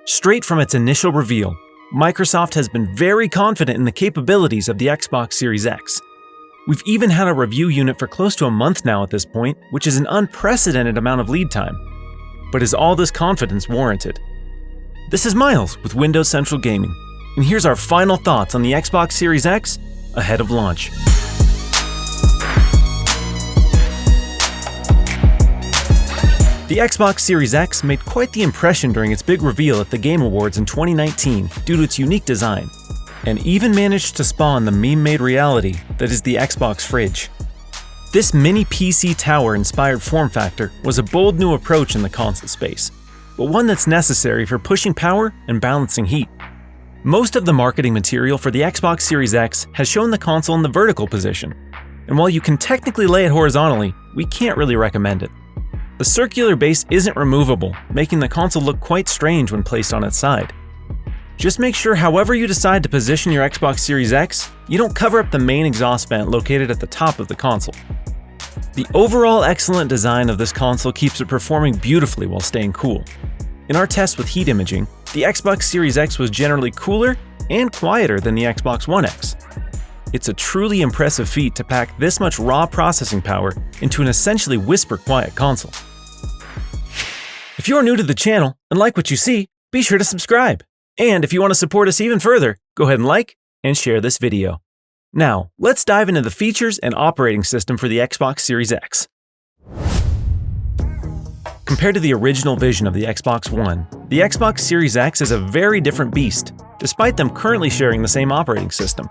Straight from its initial reveal, Microsoft has been very confident in the capabilities of the Xbox Series X. We've even had a review unit for close to a month now at this point, which is an unprecedented amount of lead time. But is all this confidence warranted? This is Miles with Windows Central Gaming, and here's our final thoughts on the Xbox Series X ahead of launch. The Xbox Series X made quite the impression during its big reveal at the Game Awards in 2019 due to its unique design, and even managed to spawn the meme-made reality that is the Xbox fridge. This mini PC tower-inspired form factor was a bold new approach in the console space, but one that's necessary for pushing power and balancing heat. Most of the marketing material for the Xbox Series X has shown the console in the vertical position, and while you can technically lay it horizontally, we can't really recommend it. The circular base isn't removable, making the console look quite strange when placed on its side. Just make sure however you decide to position your Xbox Series X, you don't cover up the main exhaust vent located at the top of the console. The overall excellent design of this console keeps it performing beautifully while staying cool. In our test with heat imaging, the Xbox Series X was generally cooler and quieter than the Xbox One X. It's a truly impressive feat to pack this much raw processing power into an essentially whisper-quiet console. If you're new to the channel and like what you see, be sure to subscribe. And if you want to support us even further, go ahead and like and share this video. Now, let's dive into the features and operating system for the Xbox Series X. Compared to the original vision of the Xbox One, the Xbox Series X is a very different beast, despite them currently sharing the same operating system.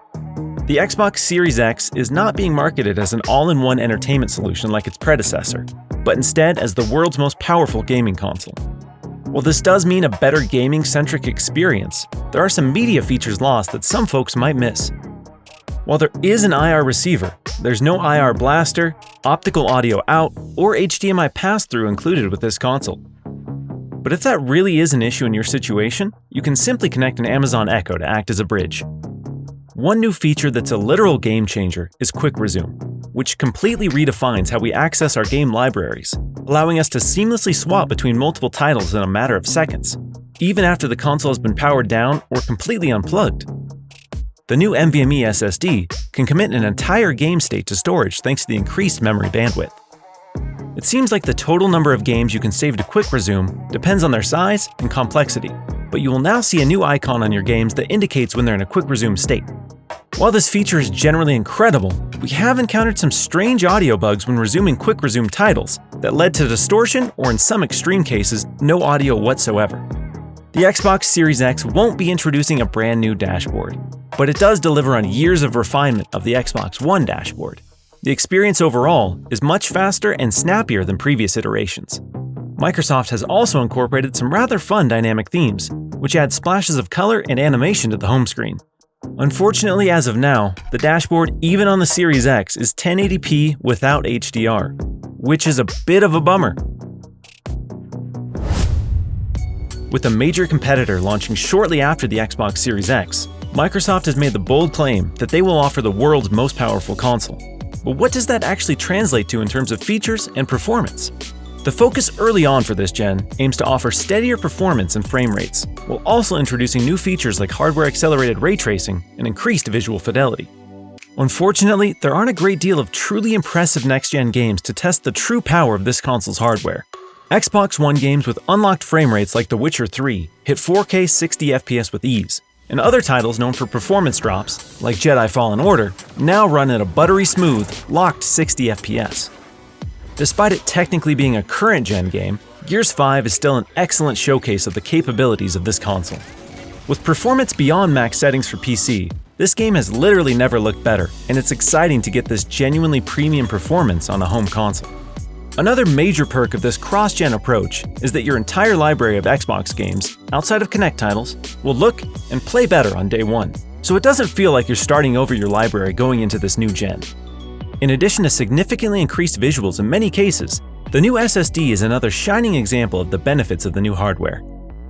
The Xbox Series X is not being marketed as an all-in-one entertainment solution like its predecessor, but instead as the world's most powerful gaming console. While this does mean a better gaming-centric experience, there are some media features lost that some folks might miss. While there is an IR receiver, there's no IR blaster, optical audio out, or HDMI pass-through included with this console. But if that really is an issue in your situation, you can simply connect an Amazon Echo to act as a bridge. One new feature that's a literal game changer is Quick Resume, which completely redefines how we access our game libraries, allowing us to seamlessly swap between multiple titles in a matter of seconds, even after the console has been powered down or completely unplugged. The new NVMe SSD can commit an entire game state to storage thanks to the increased memory bandwidth. It seems like the total number of games you can save to Quick Resume depends on their size and complexity, but you will now see a new icon on your games that indicates when they're in a Quick Resume state. While this feature is generally incredible, we have encountered some strange audio bugs when resuming Quick Resume titles that led to distortion or in some extreme cases, no audio whatsoever. The Xbox Series X won't be introducing a brand new dashboard, but it does deliver on years of refinement of the Xbox One dashboard. The experience overall is much faster and snappier than previous iterations. Microsoft has also incorporated some rather fun dynamic themes, which add splashes of color and animation to the home screen. Unfortunately, as of now, the dashboard even on the Series X is 1080p without HDR, which is a bit of a bummer. With a major competitor launching shortly after the Xbox Series X, Microsoft has made the bold claim that they will offer the world's most powerful console. But what does that actually translate to in terms of features and performance? The focus early on for this gen aims to offer steadier performance and frame rates, while also introducing new features like hardware-accelerated ray tracing and increased visual fidelity. Unfortunately, there aren't a great deal of truly impressive next-gen games to test the true power of this console's hardware. Xbox One games with unlocked frame rates like The Witcher 3 hit 4K 60 FPS with ease, and other titles known for performance drops, like Jedi Fallen Order, now run at a buttery smooth, locked 60 FPS. Despite it technically being a current-gen game, Gears 5 is still an excellent showcase of the capabilities of this console. With performance beyond max settings for PC, this game has literally never looked better, and it's exciting to get this genuinely premium performance on a home console. Another major perk of this cross-gen approach is that your entire library of Xbox games, outside of Kinect titles, will look and play better on day one, so it doesn't feel like you're starting over your library going into this new gen. In addition to significantly increased visuals in many cases, the new SSD is another shining example of the benefits of the new hardware.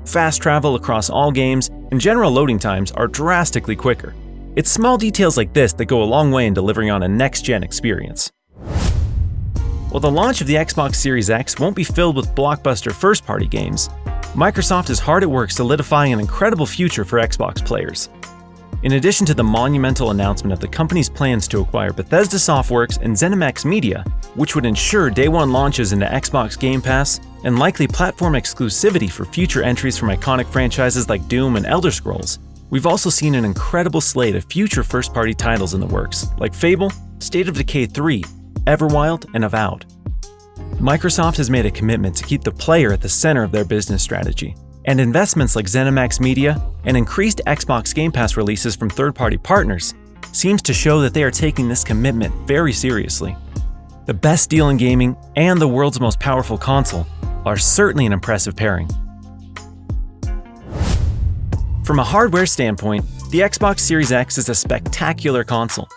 Fast travel across all games and general loading times are drastically quicker. It's small details like this that go a long way in delivering on a next-gen experience. While the launch of the Xbox Series X won't be filled with blockbuster first-party games, Microsoft is hard at work solidifying an incredible future for Xbox players. In addition to the monumental announcement of the company's plans to acquire Bethesda Softworks and ZeniMax Media, which would ensure day one launches into Xbox Game Pass and likely platform exclusivity for future entries from iconic franchises like Doom and Elder Scrolls, we've also seen an incredible slate of future first-party titles in the works, like Fable, State of Decay 3, Everwild, and Avowed. Microsoft has made a commitment to keep the player at the center of their business strategy, and investments like ZeniMax Media and increased Xbox Game Pass releases from third-party partners seems to show that they are taking this commitment very seriously. The best deal in gaming and the world's most powerful console are certainly an impressive pairing. From a hardware standpoint, the Xbox Series X is a spectacular console.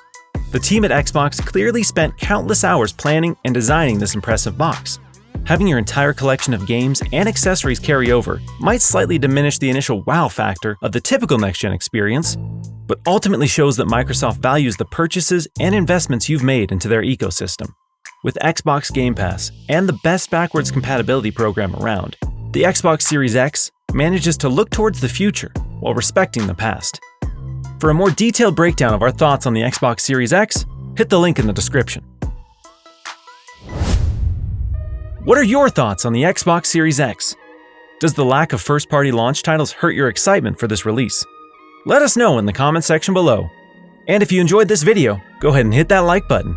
The team at Xbox clearly spent countless hours planning and designing this impressive box. Having your entire collection of games and accessories carry over might slightly diminish the initial wow factor of the typical next-gen experience, but ultimately shows that Microsoft values the purchases and investments you've made into their ecosystem. With Xbox Game Pass and the best backwards compatibility program around, the Xbox Series X manages to look towards the future while respecting the past. For a more detailed breakdown of our thoughts on the Xbox Series X, hit the link in the description. What are your thoughts on the Xbox Series X? Does the lack of first-party launch titles hurt your excitement for this release? Let us know in the comment section below. And if you enjoyed this video, go ahead and hit that like button.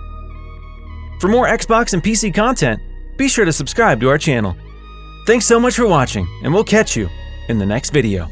For more Xbox and PC content, be sure to subscribe to our channel. Thanks so much for watching, and we'll catch you in the next video.